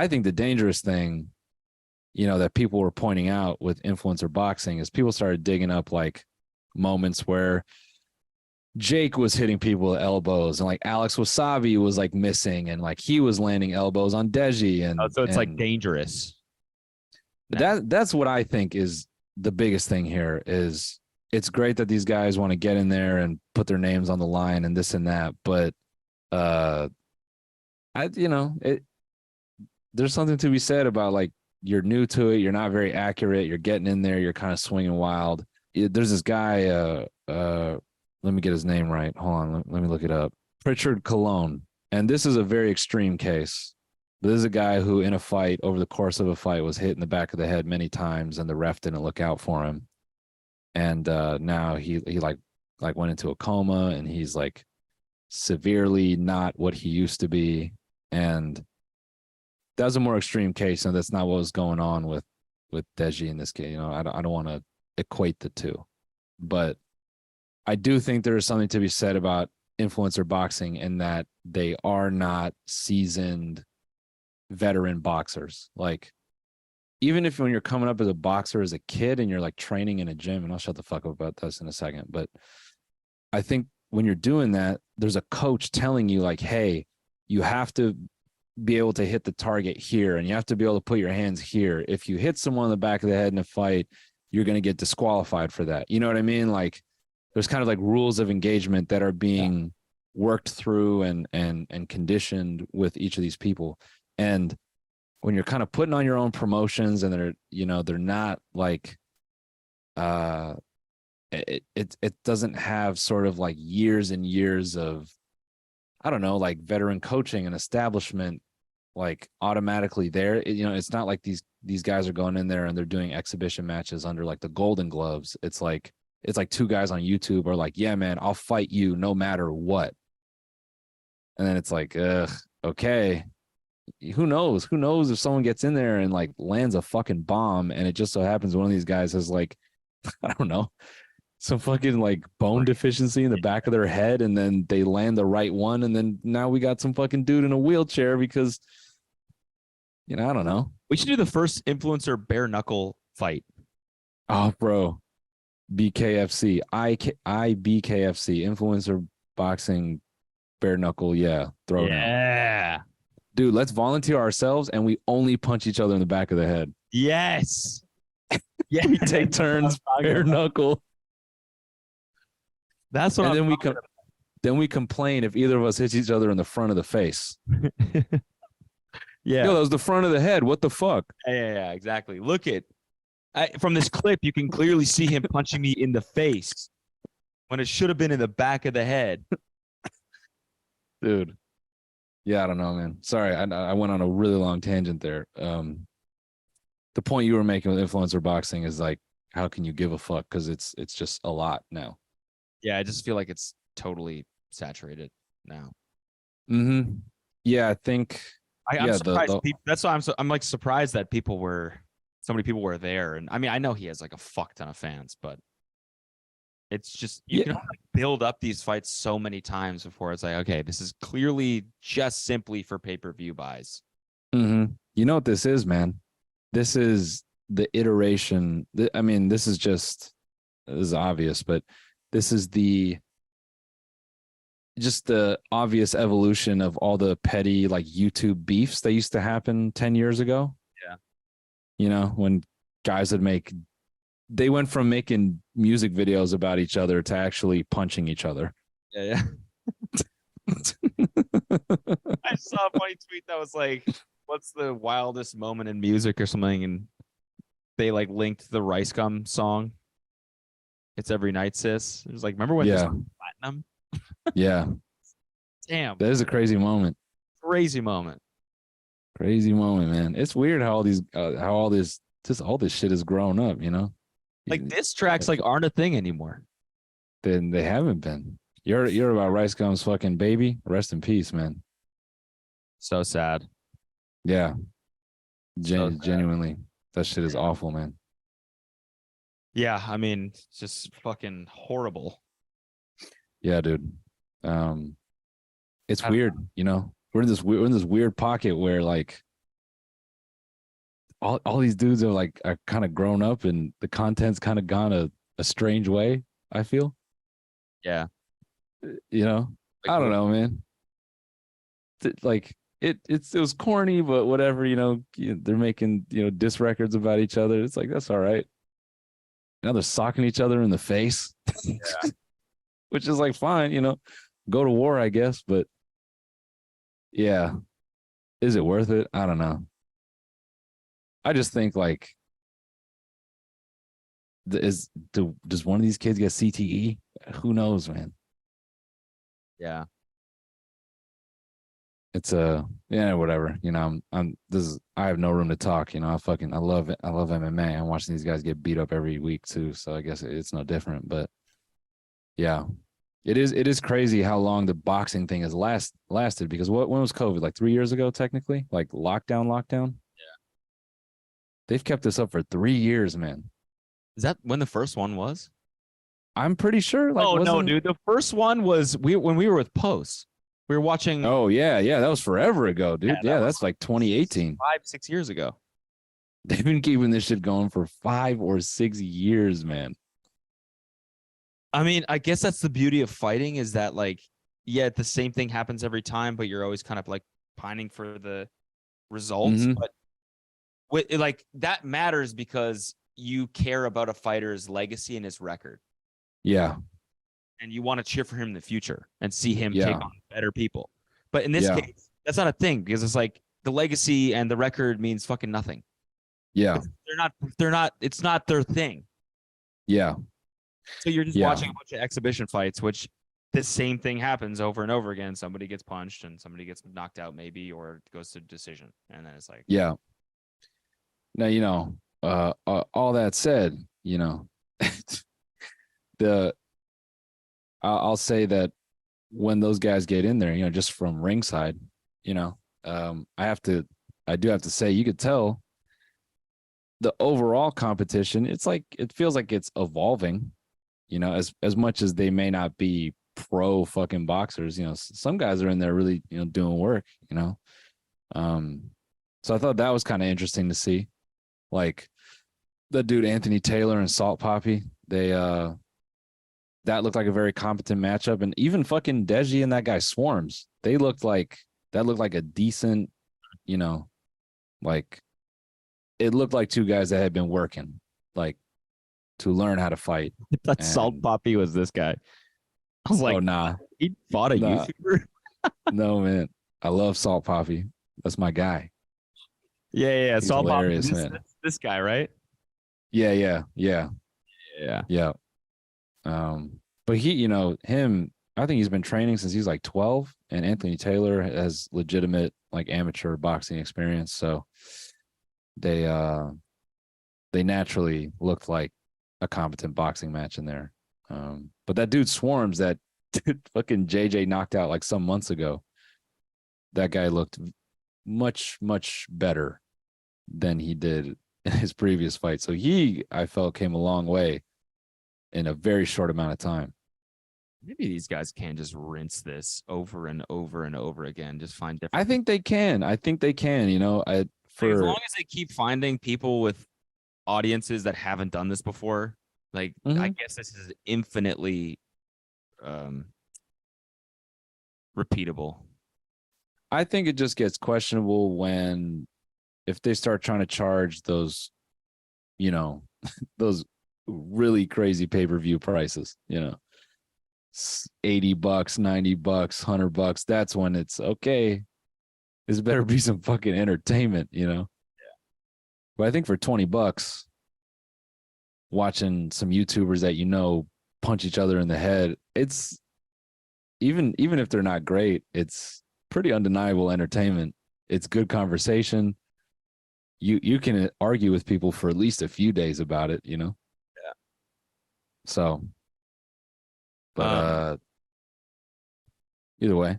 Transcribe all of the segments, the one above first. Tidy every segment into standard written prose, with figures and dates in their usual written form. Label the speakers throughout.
Speaker 1: I think the dangerous thing, that people were pointing out with influencer boxing is people started digging up like moments where Jake was hitting people with elbows and like Alex Wasabi was like missing and like he was landing elbows on Deji
Speaker 2: So it's like dangerous.
Speaker 1: That's what I think is the biggest thing here is it's great that these guys want to get in there and put their names on the line and this and that, but there's something to be said about like you're new to it, you're not very accurate, you're getting in there, you're kind of swinging wild. There's this guy let me get his name right. Hold on, let me look it up. Pritchard Cologne. And this is a very extreme case. This is a guy who in a fight, over the course of a fight, was hit in the back of the head many times and the ref didn't look out for him. And now he like went into a coma and he's like severely not what he used to be. And that's a more extreme case, and that's not what was going on with Deji in this case. I don't want to equate the two. But I do think there is something to be said about influencer boxing in that they are not seasoned veteran boxers. Like, even if when you're coming up as a boxer as a kid and you're like training in a gym, and I'll shut the fuck up about this in a second, but I think when you're doing that, there's a coach telling you like, hey, you have to be able to hit the target here and you have to be able to put your hands here. If you hit someone in the back of the head in a fight, you're going to get disqualified for that. You know what I mean? Like, there's kind of like rules of engagement that are being worked through and conditioned with each of these people. And when you're kind of putting on your own promotions and they're not like, it doesn't have sort of like years and years of, I don't know, like veteran coaching and establishment, like automatically there. It's not like these guys are going in there and they're doing exhibition matches under like the Golden Gloves. It's like two guys on YouTube are like, yeah, man, I'll fight you no matter what. And then it's like, okay, who knows? Who knows if someone gets in there and like lands a fucking bomb and it just so happens one of these guys has like, I don't know, some fucking like bone deficiency in the back of their head, and then they land the right one, and then now we got some fucking dude in a wheelchair because, I don't know.
Speaker 2: We should do the first influencer bare knuckle fight.
Speaker 1: Oh, bro. BKFC, IBKFC, influencer boxing, bare knuckle, throw down.
Speaker 2: Yeah.
Speaker 1: Dude, let's volunteer ourselves and we only punch each other in the back of the head.
Speaker 2: Yes.
Speaker 1: Yeah, we take turns, bare knuckle.
Speaker 2: That's what.
Speaker 1: And then we complain if either of us hits each other in the front of the face.
Speaker 2: Yeah.
Speaker 1: Yo, that was the front of the head. What the fuck?
Speaker 2: Yeah, exactly. Look at from this clip, you can clearly see him punching me in the face when it should have been in the back of the head.
Speaker 1: Dude. Yeah, I don't know, man. Sorry, I went on a really long tangent there. The point you were making with influencer boxing is like, how can you give a fuck? Because it's just a lot now.
Speaker 2: Yeah, I just feel like it's totally saturated now.
Speaker 1: Mm-hmm. Yeah, I think.
Speaker 2: I'm surprised. That's why I'm like surprised that so many people were there. And I mean, I know he has like a fuck ton of fans, but it's just you can like build up these fights so many times before it's like, okay, this is clearly just simply for pay-per-view buys.
Speaker 1: Mm-hmm. You know what this is, man? This is the iteration. I mean, this is obvious, but this is just the obvious evolution of all the petty like YouTube beefs that used to happen 10 years ago.
Speaker 2: Yeah.
Speaker 1: When guys they went from making music videos about each other to actually punching each other.
Speaker 2: Yeah. I saw a funny tweet that was like, what's the wildest moment in music or something? And they like linked the Rice Gum song. It's Every Night, Sis. It was like, remember when this was platinum?
Speaker 1: Yeah.
Speaker 2: Damn.
Speaker 1: That is a crazy moment.
Speaker 2: Crazy moment.
Speaker 1: Crazy moment, man. It's weird how all this shit has grown up,
Speaker 2: Like diss tracks like aren't a thing anymore.
Speaker 1: Then they haven't been. You're about Rice Gum's fucking baby. Rest in peace, man.
Speaker 2: So sad.
Speaker 1: Yeah. Genuinely. That shit is awful, man.
Speaker 2: Yeah, I mean, it's just fucking horrible.
Speaker 1: Yeah, dude. It's weird, We're in this weird pocket where like all these dudes are kind of grown up and the content's kind of gone a strange way, I feel.
Speaker 2: Yeah.
Speaker 1: You know,
Speaker 2: Like,
Speaker 1: I don't know, man. Like it was corny, but whatever, they're making, diss records about each other. It's like, that's all right. Now they're socking each other in the face,
Speaker 2: Yeah.
Speaker 1: which is like fine, go to war, I guess. But yeah, is it worth it? I don't know. I just think like, does one of these kids get CTE? Who knows, man?
Speaker 2: Yeah.
Speaker 1: It's yeah, whatever. I have no room to talk. I love it. I love MMA. I'm watching these guys get beat up every week too. So I guess it's no different. But yeah, it is crazy how long the boxing thing has lasted, because when was COVID? Like 3 years ago, technically? Like lockdown?
Speaker 2: Yeah.
Speaker 1: They've kept this up for 3 years, man.
Speaker 2: Is that when the first one was?
Speaker 1: I'm pretty sure. Like,
Speaker 2: oh no,
Speaker 1: wasn't...
Speaker 2: dude. The first one was when we were with Post. We were watching.
Speaker 1: Oh yeah, that was forever ago, dude. Yeah, that's like 2018.
Speaker 2: 5-6 years ago.
Speaker 1: They've been keeping this shit going for 5 or 6 years, man.
Speaker 2: I mean, I guess that's the beauty of fighting, is that like, yeah, the same thing happens every time, but you're always kind of like pining for the results.
Speaker 1: Mhm.
Speaker 2: But like that matters because you care about a fighter's legacy and his record.
Speaker 1: Yeah.
Speaker 2: And you want to cheer for him in the future and see him
Speaker 1: Yeah.
Speaker 2: take on better people. But in this case, that's not a thing, because it's like the legacy and the record means fucking nothing.
Speaker 1: Yeah.
Speaker 2: They're not, it's not their thing.
Speaker 1: Yeah.
Speaker 2: So you're just watching a bunch of exhibition fights, which the same thing happens over and over again. Somebody gets punched and somebody gets knocked out maybe, or goes to decision. And then it's like,
Speaker 1: Yeah. Now, all that said, I'll say that when those guys get in there, just from ringside, I do have to say, you could tell the overall competition. It feels like it's evolving, as much as they may not be pro fucking boxers. Some guys are in there really, doing work, so I thought that was kind of interesting to see. Like the dude Anthony Taylor and Salt Poppy, that looked like a very competent matchup. And even fucking Deji and that guy Swarms, that looked like a decent, like it looked like two guys that had been working, like, to learn how to fight.
Speaker 2: I thought Salt Poppy was this guy. I was like,
Speaker 1: oh, nah.
Speaker 2: He fought a YouTuber?
Speaker 1: No, man. I love Salt Poppy. That's my guy.
Speaker 2: Yeah.
Speaker 1: He's
Speaker 2: Salt Poppy.
Speaker 1: hilarious, man.
Speaker 2: This guy, right?
Speaker 1: Yeah. But he, him, I think he's been training since he's like 12, and Anthony Taylor has legitimate like amateur boxing experience. So they naturally looked like a competent boxing match in there. But that dude Swarms, that fucking JJ knocked out like some months ago, that guy looked much, much better than he did in his previous fight. So I felt, came a long way in a very short amount of time.
Speaker 2: Maybe these guys can just rinse this over and over and over again. Just find different.
Speaker 1: I think they can.
Speaker 2: As long as they keep finding people with audiences that haven't done this before, like, I guess this is infinitely repeatable.
Speaker 1: I think it just gets questionable if they start trying to charge those, those really crazy pay-per-view prices, $80, $90, $100. That's when it's okay. This better be some fucking entertainment, Yeah. But I think for $20, watching some YouTubers that punch each other in the head, it's even if they're not great, it's pretty undeniable entertainment. It's good conversation. You can argue with people for at least a few days about it, Yeah. So, but either way,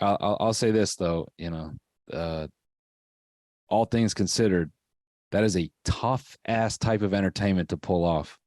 Speaker 1: I'll say this though, all things considered, that is a tough ass type of entertainment to pull off.